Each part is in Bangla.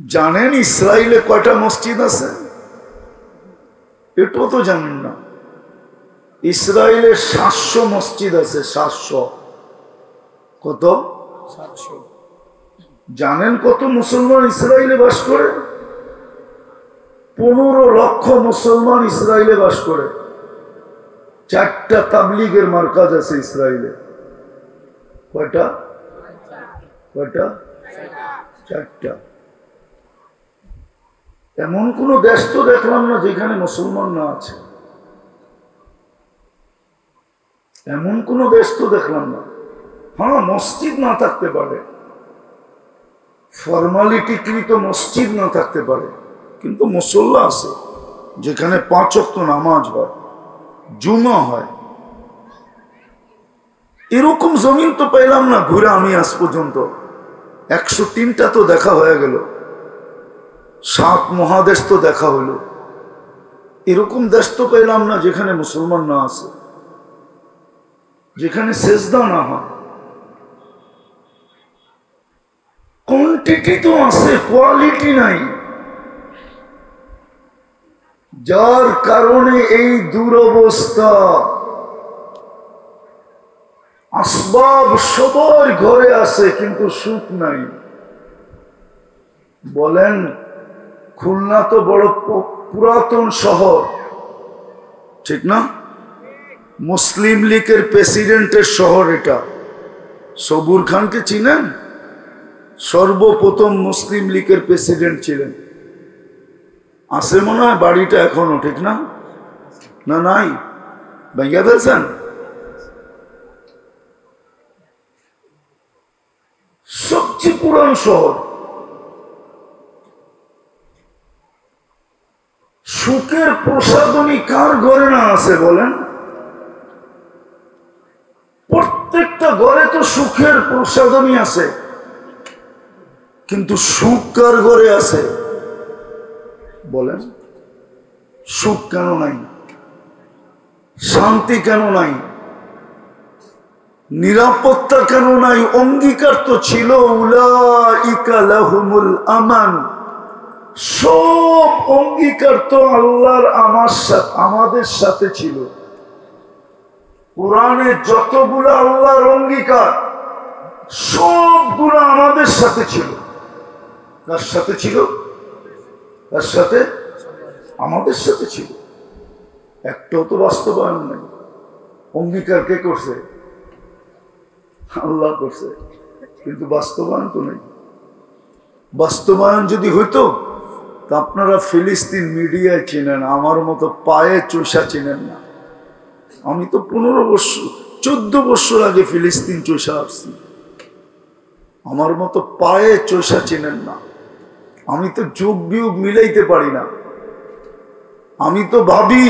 জানেন ইসরায়েলে কয়টা মসজিদ আছে? এটাও তো জানেন না। ইসরায়েলে 700 মসজিদ আছে। 700। কত? 700। জানেন কত মুসলমান ইসরায়েলে বাস করে? 15 লক্ষ মুসলমান ইসরায়েলে বাস করে। 4টা তাবলীগের মার্কাজ আছে ইসরায়েলে। কয়টা? কয়টা? 4টা। এমন কোন দেশ তো দেখলাম না যেখানে মুসলমান না আছে। এমন কোন দেশ তো দেখলাম না। হ্যাঁ, মসজিদ না থাকতে পারে, ফর্মালিটিকৃত মসজিদ না থাকতে পারে, কিন্তু মুসল্লা আছে যেখানে 5 ওয়াক্ত নামাজ হয়, জুমা হয়। এরকম জমিন তো পেলাম না ঘুরে আমি আজ পর্যন্ত। 103টা তো দেখা হয়ে গেল, 7 মহাদেশ তো দেখা হইল। এরকম দেশ তো পেলাম না যেখানে মুসলমান না আছে, যেখানে সেজদা না হয়। কোয়ান্টিটি তো আছে, কোয়ালিটি নাই, যার কারণে এই দুরবস্থা। আসবাব সবার ঘরে আছে কিন্তু সুখ নাই। বলেন, খুলনা তো বড় পুরাতন শহর, ঠিক না? মুসলিম লীগের প্রেসিডেন্টের শহর এটা। সবুর খানকে চিনেন? সর্বপ্রথম মুসলিম লীগের প্রেসিডেন্ট ছিলেন। আছে মনে হয় বাড়িটা এখনো, ঠিক না? না নাই, ভেঙে ফেলছেন? সবচেয়ে পুরান শহর। সুখের প্রসাদনী কার ঘরে না আছে বলেন? প্রত্যেকটা ঘরে তো সুখের প্রসাদনী আছে, কিন্তু সুখ কার ঘরে আছে বলেন? সুখ কেন নাই? শান্তি কেন নাই? নিরাপত্তা কেন নাই? অঙ্গীকার তো ছিল, উলাইকা লাহুমুল আমান। সব অঙ্গীকার তো আল্লাহর আমাদের সাথে ছিল। কোরআনে যতগুলো আল্লাহর অঙ্গীকার সবগুলো আমাদের সাথে ছিল। কার সাথে ছিল? কার সাথে? আমাদের সাথে ছিল। একটাও তো বাস্তবায়ন নেই। অঙ্গীকার কে করছে? আল্লাহ করছে, কিন্তু বাস্তবায়ন তো নেই। বাস্তবায়ন যদি হইতো তা আপনারা ফিলিস্তিন মিডিয়ায় চিনেন, আমার মতো পায়ে চষা চিনেন না। আমি তো 14 বছর আগে ফিলিস্তিন চষা আসছি, আমার মতো পায়ে চষা চিনেন না। আমি তো যোগ বিয়োগ মিলাইতে পারি না। আমি তো ভাবি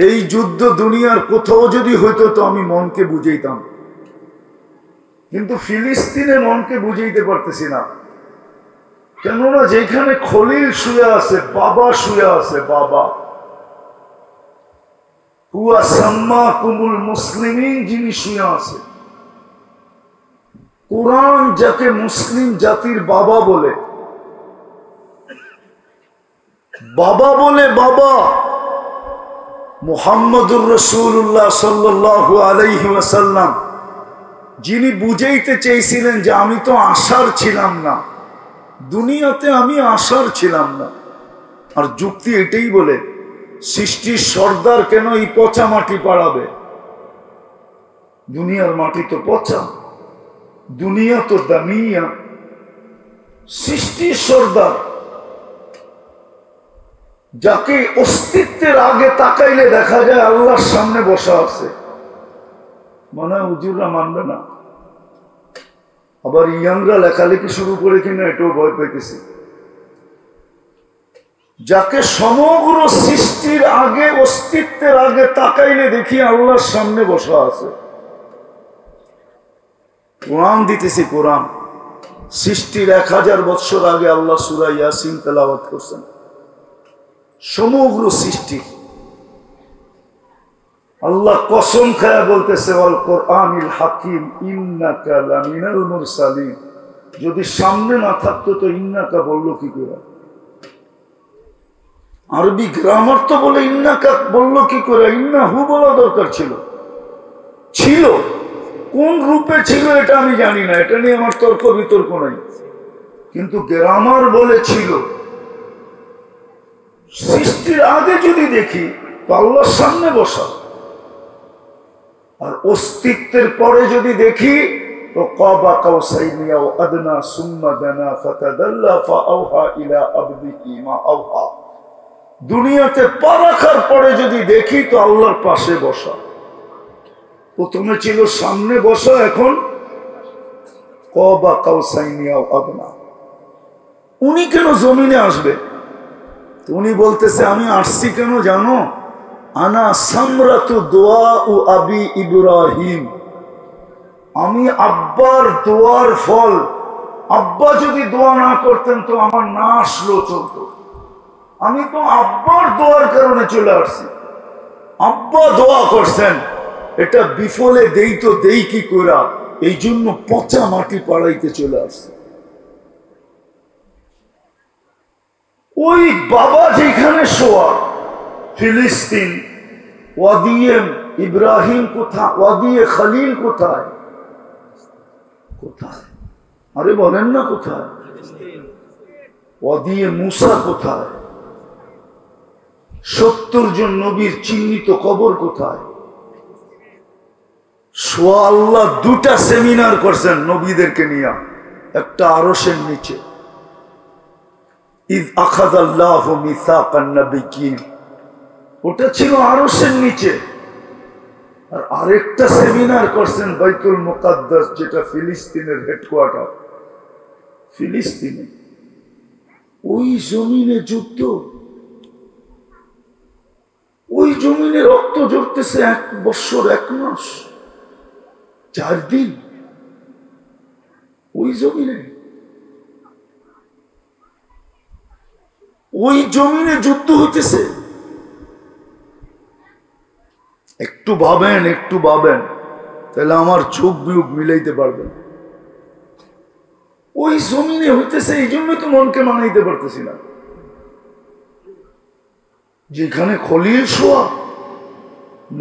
এই যুদ্ধ দুনিয়ার কোথাও যদি হইতো তো আমি মনকে বুঝাইতাম, কিন্তু ফিলিস্তিনে মনকে বুঝাইতে পারতেছি না। কেননা যেখানে খলিল শুয়ে আছে, বাবা শুয়ে আছে, বাবা হুয়া সাম্মাকুমুল মুসলিমিন, যিনি শুয়ে আছে। কোরআন যাকে মুসলিম জাতির বাবা বলে, বাবা বলে, বাবা মুহাম্মদুর রাসূলুল্লাহ সাল্লাল্লাহু আলাইহি ওয়াসাল্লাম, যিনি বুঝাইতে চেয়েছিলেন যে আমি তো আশার ছিলাম না দুনিয়াতে, আমি আশার ছিলাম না। আর যুক্তি এটাই বলে, সৃষ্টির সর্দার কেন এই পচা মাটি পাড়াবে? দুনিয়ার মাটি তো পচা, দুনিয়া তো দামিয়া। সৃষ্টির সর্দার যাকে অস্তিত্বের আগে তাকাইলে দেখা যায় আল্লাহর সামনে বসা আছে, মনে হয় হুজুররা মানবে না। আবার ইয়াংরা লেখালেখি শুরু করে কিনা এটাও ভয় পেতেছি। যাকে সমগ্র সৃষ্টির আগে, অস্তিত্বের আগে তাকাইলে দেখি আল্লাহর সামনে বসা আছে। কোরআন দিতেছি, কোরআন সৃষ্টির 1000 বছর আগে আল্লাহ সূরা ইয়াসিন তেলাওয়াত করছেন। সমগ্র সৃষ্টি আল্লাহ কসম খায়া বলতেছে, ওয়াল কোরআনিল হাকিম ইন্নাকা লামিনাল মুরসালিন। যদি সামনে না থাকতো তো ইন্নাকা বললো কি করে? আরবি গ্রামার তো বলে ইন্নাকা বললো কি করে? ইন্নাহু বলা দরকার ছিল। ছিল, কোন রূপে ছিল এটা আমি জানি না, এটা নিয়ে আমার তর্ক বিতর্ক নাই, কিন্তু গ্রামার বলেছিল। সৃষ্টির আগে যদি দেখি তো আল্লাহর সামনে বসা, আর অস্তিত্বের পরে যদি দেখি তো কাবা কাউসাইনি আও আদনা সুম্মা দানা ফাতাদাল্লা ফাআওহা ইলা আবদিহি মা আওহা। দুনিয়াতে পা রাখার পরে যদি দেখি তো আল্লাহর পাশে বসা। প্রথমে ছিল সামনে বসা, এখন কাবা কাউসাইনি আও আদনা। উনি কেন জমিনে আসবে? তো উনি বলতেছে আমি আসছি কেন জানো? আনা সামরাতু দোয়া ও আবি ইব্রাহিম, আমি আব্বার দোয়ার ফল। আব্বা যদি দোয়া না করতেন তো আমার না আসলো চলতো। আমি তো আব্বার দোয়ার কারণে চলে আসছি। আব্বা দোয়া করছেন, এটা বিফলে দেই তো দেই কি করা, এই জন্য পচা মাটি পাড়াইতে চলে আসছে। ওই বাবা যেখানে শোয়া ফিলিস্তিন, ওয়াদিয়ে ইব্রাহিম কোথায়? ওয়াদিয়ে খলিল কোথায়? কোথায়? আরে বলেন না কোথায়? ওয়াদিয়ে মুসা কোথায়? 70 জন নবীর চিহ্নিত কবর কোথায়? সোয়া আল্লাহ 2টা সেমিনার করছেন নবীদেরকে নিয়ে, একটা আরশের নিচে, ইয আখাযাল্লাহু মিসাকান নাবিয়্যিন, ওটা ছিল আরশের নিচে। আর আরেকটা সেমিনার করছেন বাইতুল মুকাদ্দাস, যেটা ফিলিস্তিনের হেডকোয়ার্টার, ফিলিস্তিনে। ওই জমিনে যুদ্ধ, ওই জমিনে রক্ত ঝরতেছে 1 বছর 1 মাস 4 দিন। ওই জমিনে, ওই জমিনে যুদ্ধ হইতেছে। একটু ভাবেন, একটু ভাবেন, তাহলে আমার চোখ বিয়োগ মিলাইতে পারবেন। ওই জমিনে হইতেছে, এই জন্যই তো মনকে মানাইতে পারতেছি না। যেখানে খলিল শোয়া,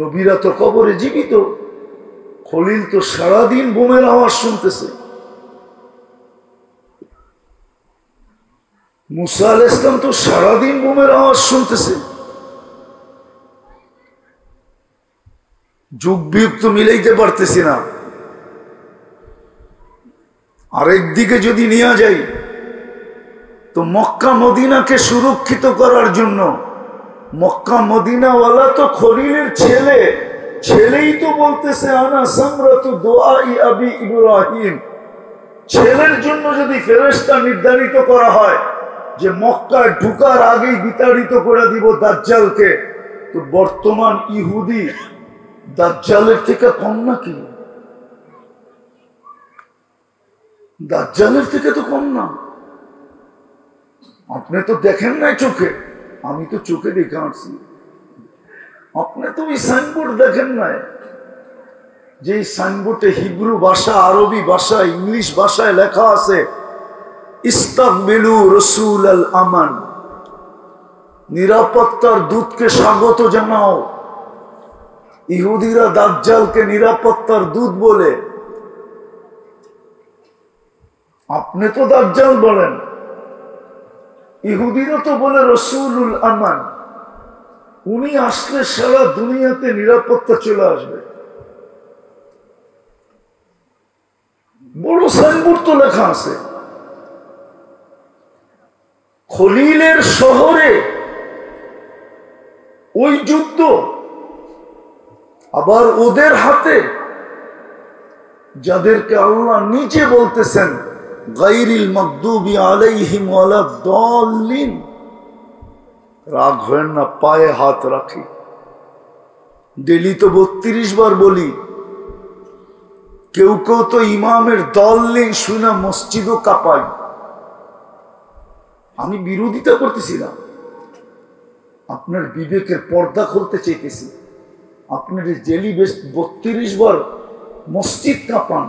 নবীরা তো কবরে জীবিত, খলিল তো সারাদিন বোমের আওয়াজ শুনতেছে। মুসা আলাইহিস সালাম তো সারাদিন বোমের আওয়াজ শুনতেছে। যুগ বিয়োগ তো মিলাইতে পারতেছি না। আরেকদিকে যদি নিয়ে যাই তো মক্কা মদিনাকে সুরক্ষিত করার জন্য, মক্কা মদিনাওয়ালা তো খলিলের ছেলে, ছেলেই তো বলতেছে আনা সামরাতু দুআই আবি ইব্রাহিম। ছেলের জন্য যদি ফেরেশতা নির্ধারিত করা হয় যে মক্কায় ঢুকার আগেই বিতাড়িত করে দিব দাজ্জালকে, তো বর্তমান ইহুদি দাজ্জালের থেকে কম নাকি? দাজ্জালের থেকে তো কম না। আপনি তো দেখেন নাই চোখে, আমি তো চোখে দেখে আসছি। আপনি তো ওই সাইনবোর্ড দেখেন নাই, যে সাইনবোর্ডে হিব্রু ভাষা, আরবি ভাষা, ইংলিশ ভাষায় লেখা আছে ইস্তাকবিলু রাসূল আল আমান, নিরাপত্তার দূতকে স্বাগত জানাও। ইহুদিরা দাজ্জালকে নিরাপত্তার দূত বলে, আপনি তো দাজ্জাল বলেন, ইহুদিরা তো বলে রাসূলুল আমান। উনি আসলে সারা দুনিয়াতে নিরাপত্তা চলে আসবে। বড় সাইনবোর্ড তো লেখা আছে। খলিলের শহরে ওই যুদ্ধ, আবার ওদের হাতে, যাদেরকে আল্লাহ নিজে বলতেছেন গায়রিল মাগদুবি আলাইহিম ওয়ালাদ-দাল্লিন। রাগ হয় না, পায়ে হাত রাখি। ডেলি তো 32 বার বলি। কেউ কেউ তো ইমামের দাল্লিন শুনে মসজিদও কাঁপাই। আমি বিরোধিতা করতেছি না, আপনার বিবেকের পর্দা খুলতে চাইতেছি। আপনার ডেলি 32 বার মসজিদ কাঁপান,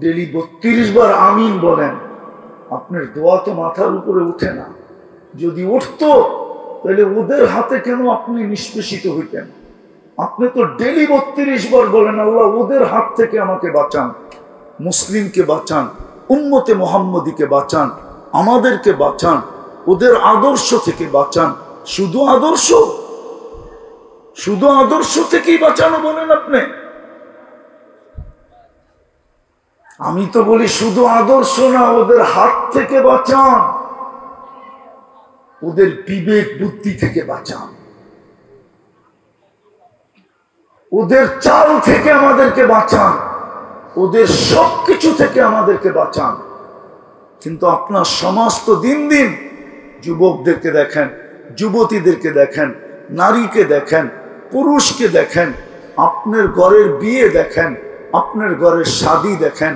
ডেলি 32 বার আমিন বলেন, আপনার দোয়া তো মাথার উপরে উঠে না। যদি উঠতো তাহলে ওদের হাতে কেন আপনি নিষ্পেষিত হইতেন? আপনি তো ডেলি 32 বার বলেন, আল্লাহ ওদের হাত থেকে আমাকে বাঁচান, মুসলিমকে বাঁচান, উম্মতে মুহাম্মদীকে বাঁচান, আমাদেরকে বাঁচান, ওদের আদর্শ থেকে বাঁচান। শুধু আদর্শ, শুধু আদর্শ থেকেই বাঁচানো বলেন আপনি? আমি তো বলি শুধু আদর্শ না, ওদের হাত থেকে বাঁচান, ওদের বিবেক বুদ্ধি থেকে বাঁচান, ওদের চাল থেকে আমাদেরকে বাঁচান, ওদের সবকিছু থেকে আমাদেরকে বাঁচান। কিন্তু আপনার সমাজ তো দিন দিন যুবকদেরকে দেখেন, যুবতীদেরকে দেখেন, নারীকে দেখেন, পুরুষকে দেখেন, আপনার ঘরের বিয়ে দেখেন, আপনার ঘরের শাদী দেখেন,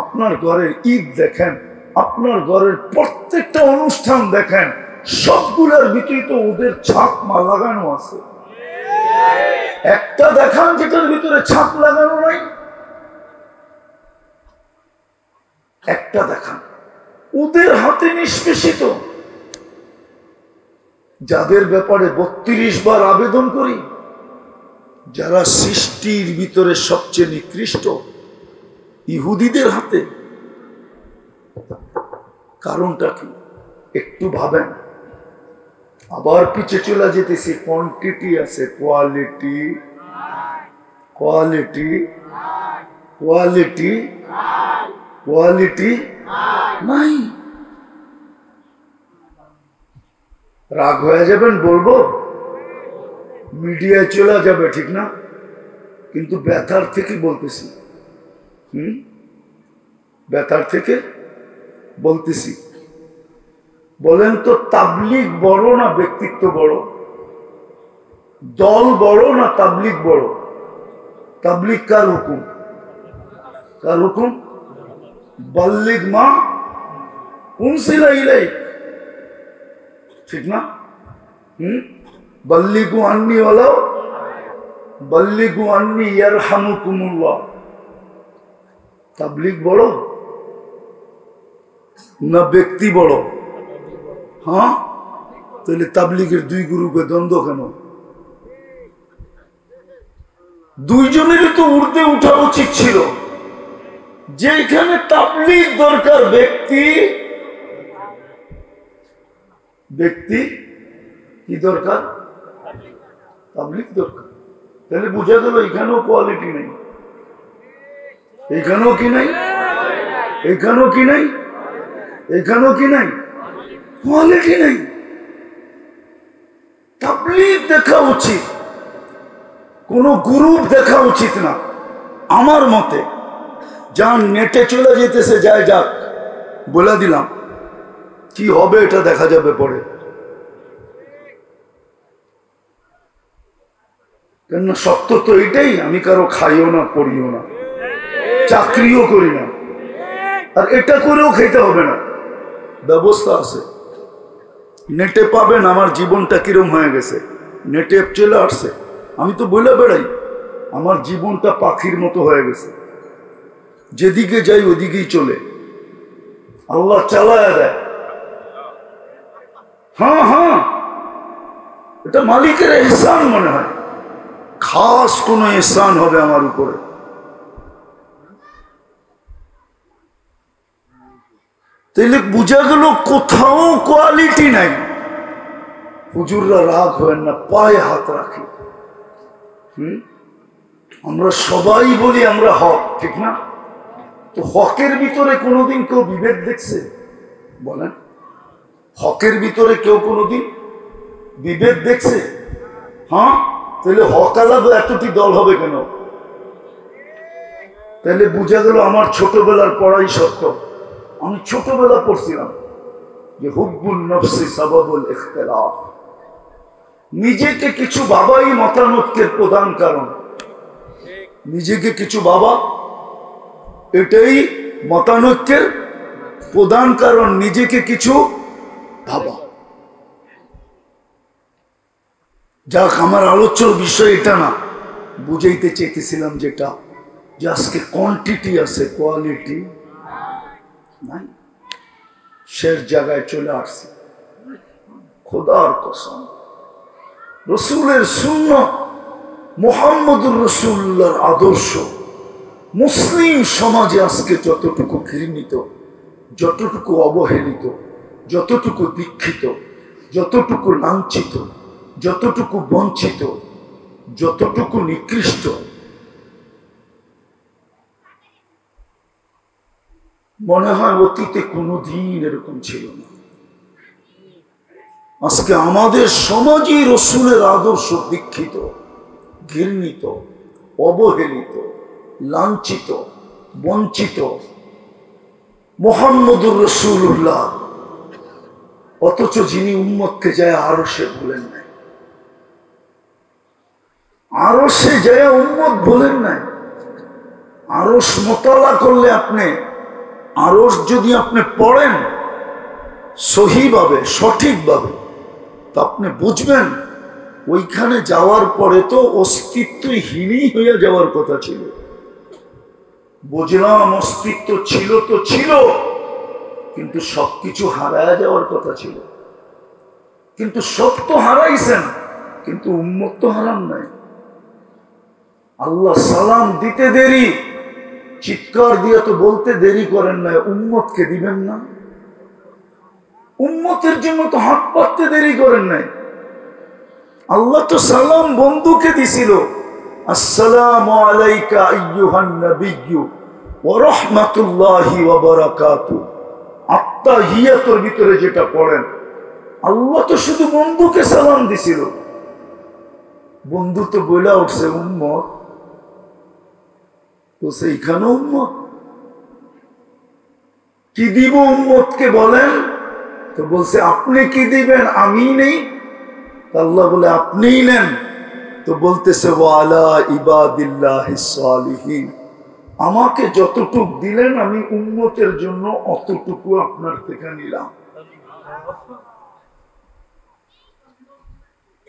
আপনার ঘরের ঈদ দেখেন, আপনার ঘরের প্রত্যেকটা অনুষ্ঠান দেখেন, সবগুলোর ভিতরে তো ওদের ছাপ লাগানো আছে। একটা দেখান যেটার ভিতরে ছাপ লাগানো নাই, একটা দেখান। ওদের হাতে নিষ্পেষিত, যাদের ব্যাপারে 32 বার আবেদন করি, যারা সৃষ্টির ভিতরে সবচেয়ে নিকৃষ্ট, ইহুদিদের হাতে। কারণটা কি একটু ভাবেন। আবার পিছে চলে যেতেছি, কোয়ান্টিটি আছে, কোয়ালিটি, কোয়ালিটি, কোয়ালিটি, কোয়ালিটি নাই। রাগ হয়ে যাবেন বলবো, মিডিয়ায় চলে যাবে, ঠিক না? কিন্তু ব্যথার থেকে বলতেছি, ব্যথার থেকে বলতেছি। বলেন তো, তাবলিগ বড় না ব্যক্তিত্ব বড়? দল বড় না তাবলিগ বড়? তাবলিগ কার হুকুম? কার হুকুম? বাল্লিগ মা উনসিলা ইলাইক, ঠিক না? বাল্লিগু আন্নি ওয়ালাউ বাল্লিগু আন্নি ইয়ারহামুকুমুল্লাহ। তাবলিগ বড় না ব্যক্তি বড়? হ্যাঁ, তাহলে তাবলিগের দুই গ্রুপে দ্বন্দ্ব কেন? দুইজনেরই তো উর্ধে উঠা উচিত ছিল। যেখানে তাবলিগ দরকার, ব্যক্তি, ব্যক্তি কি দরকার? তাবলিগ দরকার। তাহলে বোঝা গেল এখানেও কোয়ালিটি নেই, এখানেও কি নাই, এখানেও কি নাই, এখানেও কি নাই, কোয়ালিটি নেই। তাবলিগ দেখা উচিত, কোন গ্রুপ দেখা উচিত না আমার মতে। যান নেটে চলে যেতেছে, যায় যাক, বলে দিলাম কি হবে এটা দেখা যাবে পরে। কেননা সত্য তো এটাই, আমি কারো খাইও না, পড়িও না, চাকরিও করি না, আর এটা করেও খেতে হবে না, ব্যবস্থা আছে। নেটে পাবেন আমার জীবনটা কিরম হয়ে গেছে, নেটে চলে আসছে। আমি তো বলে বেড়াই, আমার জীবনটা পাখির মতো হয়ে গেছে, যেদিকে যাই ওদিকেই চলে, আল্লাহ চালায় দেয়। হ্যাঁ হ্যাঁ, এটা মালিকের ইহসান মনে হয়, খাস কোন ইহসান হবে আমার উপরে। তাইলে বুঝা গেল কোথাও কোয়ালিটি নাই। হুজুররা রাগ হবেন না, পায়ে হাত রাখি। আমরা সবাই বলি আমরা হক, ঠিক না? তো হকের ভিতরে কোনোদিন কেউ বিভেদ দেখছে? বলেন, হকের ভিতরে কেউ কোনোদিন বিভেদ দেখছে? হ্যাঁ, তাহলে হক আলাদা এতটি দল হবে কেন? তাহলে বুঝা গেল আমার ছোটবেলার পড়াই সত্য। আমি ছোটবেলা পড়ছিলাম যে হুব্বুন নফসি সাবাবুল ইখতিলাফ, নিজেকে কিছু বাবাই মতানৈক্যের প্রধান কারণ। নিজেকে কিছু বাবা, এটাই মতানৈক্যের প্রধান কারণ, নিজেকে কিছু ভাবা। যাক, আমার আলোচ্য বিষয় এটা না, বুঝাইতে চেয়েছিলাম যেটা, যে আজকে কোয়ান্টিটি আছে, কোয়ালিটি নাই। শেষ জায়গায় চলে আসছে। খোদার কসম, রসুলের সুন্নাত, মুহাম্মদুর রাসূলুল্লাহর আদর্শ মুসলিম সমাজে আজকে যতটুকু ঘৃণিত, যতটুকু অবহেলিত, যতটুকু দীক্ষিত, যতটুকু লাঞ্ছিত, যতটুকু বঞ্চিত, যতটুকু নিকৃষ্ট, মনে হয় অতীতে কোনোদিন এরকম ছিল না। আজকে আমাদের সমাজই রসুলের আদর্শ দীক্ষিত, ঘৃণিত, অবহেলিত, লাঞ্ছিত, বঞ্চিত। মুহাম্মদুর রাসূলুল্লাহ, অথচ যিনি উম্মতকে যায় আরশে বলেন নাই, আরশে যায় উম্মত বলেন নাই। আরশ মোতালা করলে আপনি, আরশ যদি আপনি পড়েন সহিভাবে, সঠিকভাবে, তা আপনি বুঝবেন ওইখানে যাওয়ার পরে তো অস্তিত্বহীনই হয়ে যাওয়ার কথা ছিল। বুঝলাম অস্তিত্ব ছিল তো ছিল, কিন্তু সবকিছু হারায় যাওয়ার কথা ছিল। কিন্তু সব তো হারাইছেন, কিন্তু উম্মত তো হারান নাই। আল্লাহ সালাম দিতে দেরি, চিৎকার দিয়ে তো বলতে দেরি করেন না, উম্মতকে দিবেন না? উম্মতের জন্য তো হাত পাততে দেরি করেন নাই। আল্লাহ তো সালাম বন্ধুকে দিছিল, আসসালামু আলাইকা আইয়ুহান নাবিয়্যু ওয়া রাহমাতুল্লাহি ওয়া বারাকাতুহু। আত্তাহিয়াতুর ভিতরে যেটা পড়েন, আল্লাহ তো শুধু বন্ধুকে সালাম দিছিল। বন্ধু তো বইলা উঠছে উম্মত, তো সেইখানে উম্মত কি দিব উম্মতকে বলেন? তো বলছে আপনি কি দিবেন, আমি নেই। আল্লাহ বলে আপনিই নেন। তো বলতেছে ওয়ালা ইবাদিল্লাহিস সালিহিন, আমাকে যতটুকু দিলেন আমি উম্মতের জন্য অতটুকু আপনার থেকে নিলাম।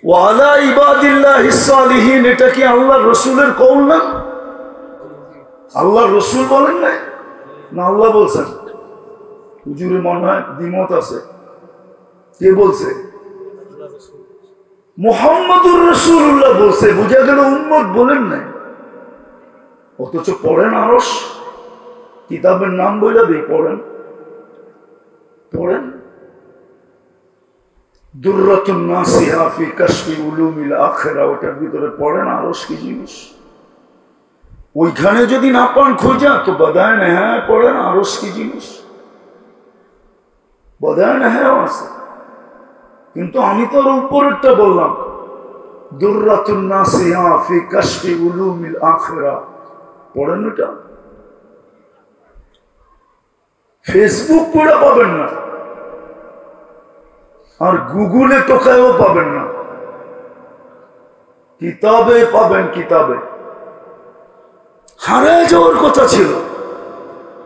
ওয়ালা ইবাদিল্লাহিস সালিহিন, এটা কি আল্লাহর রাসূলের কওল না? আল্লাহর রাসূল বলেন না, না আল্লাহ বলছেন? হুজুরে মনে হয় দ্বিমত আছে। কে বলছে? মুহাম্মদুর রাসূলুল্লাহ বলছে। বুঝা গেল উম্মত বলেন নাই। অথচ পড়েন আরশ, কিতাবের নাম বইলা দিই, পড়েন পড়েন। দুররাতুন নাসিহা ফি কাশফি উলুমিল আখিরা, ওটার ভিতরে পড়েন আরশ কি জিনিস। ওইখানে যদি না পান খোঁজা তো বাদায় না, হ্যাঁ পড়েন আরশ কি জিনিস, বাদায় না হ্যাঁ আছে। কিন্তু আমি তো উপরেরটা বললাম, দুররাতুন নাসিহা ফি কাশফি উলুমিল আখিরা, পড়েন ওটা। ফেসবুক পড়া পাবেন না, আর গুগলে টোকায়ও পাবেন না, কিতাবে পাবেন। কিতাবে হারায় যাওয়ার কথা ছিল।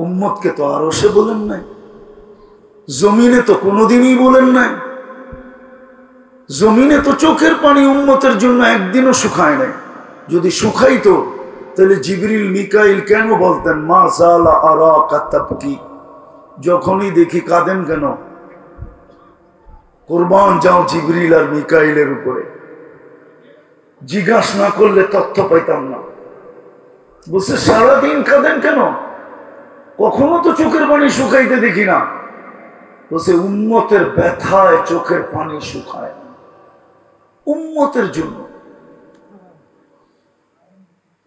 উম্মতকে তো আরশে বলেন নাই, জমিনে তো কোনোদিনই বলেন নাই। জমিনে তো চোখের পানি উম্মতের জন্য একদিনও শুকায় নাই। যদি শুকাইতো তাহলে জিবরিল মিকাইল কেন বলতেন মা জালা আরাকা তাবকি, যখনই দেখি কাঁদেন কেন? কুরবান যাও জিবরিল আর মিকাইলের উপরে, জিজ্ঞাসা না করলে তথ্য পাইতাম না। বলছে সারাদিন কাঁদেন কেন? কখনো তো চোখের পানি শুকাইতে দেখি না। বলছে উম্মতের ব্যথায় চোখের পানি শুকায়, উম্মতের জন্য।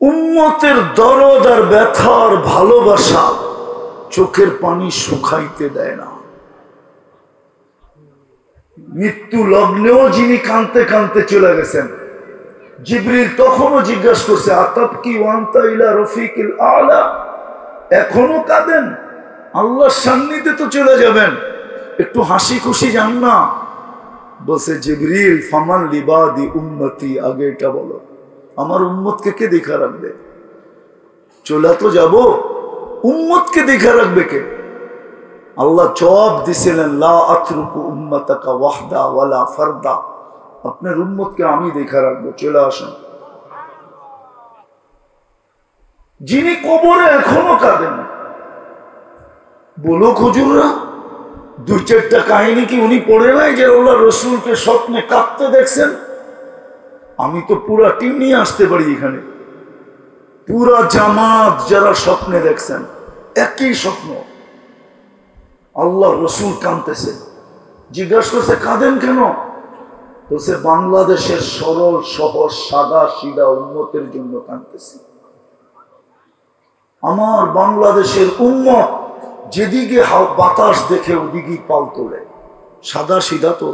উম্মতের দরদ আর ব্যথার ভালোবাসা চোখের পানি শুকাইতে দেয় না। মৃত্যু লগ্নেও যিনি কাঁদতে কাঁদতে চলে গেছেন, জিবরিল তখনও জিজ্ঞাসা করছে আতাবকি ওয়ান্তা ইলা রফিকিল আলা, এখনো কাঁদেন? আল্লাহর সান্নিধ্যে তো চলে যাবেন, একটু হাসি খুশি যান না। বলছে জিবরিল ফামান লিবাদি উম্মতি, আগে এটা বলো আমার উম্মতকে কে দেখা রাখবে? চলে তো যাব, উম্মতকে দেখা রাখবে কে? আল্লাহ জবাব দিছিলেন লা আতরুকু উম্মাতাকা ওয়াহদা ওয়ালা ফারদা, আপনার উম্মতকে আমি দেখা রাখবো, চলে আসেন। যিনি কবরে এখনো কাঁদেন। বলো হুজুররা, 2-4টা কাহিনী কি উনি পড়ে নাই যে আল্লাহ রসুলকে স্বপ্নে কাঁদতে দেখছেন? আমি তো পুরা টিম নিয়ে আসতে পারি এখানে, পুরা জামাত যারা স্বপ্নে দেখছেন, একই স্বপ্ন, আল্লাহ রসুল কাঁদতেছে। জিজ্ঞাসা করছে কাঁদেন কেন? বলছে বাংলাদেশের সরল সহজ সাদা সিধা উম্মতের জন্য কাঁদতেছি। আমার বাংলাদেশের উম্মত যেদিকে বাতাস দেখে ওদিকেই পাল তোলে, সাদা সিধা তো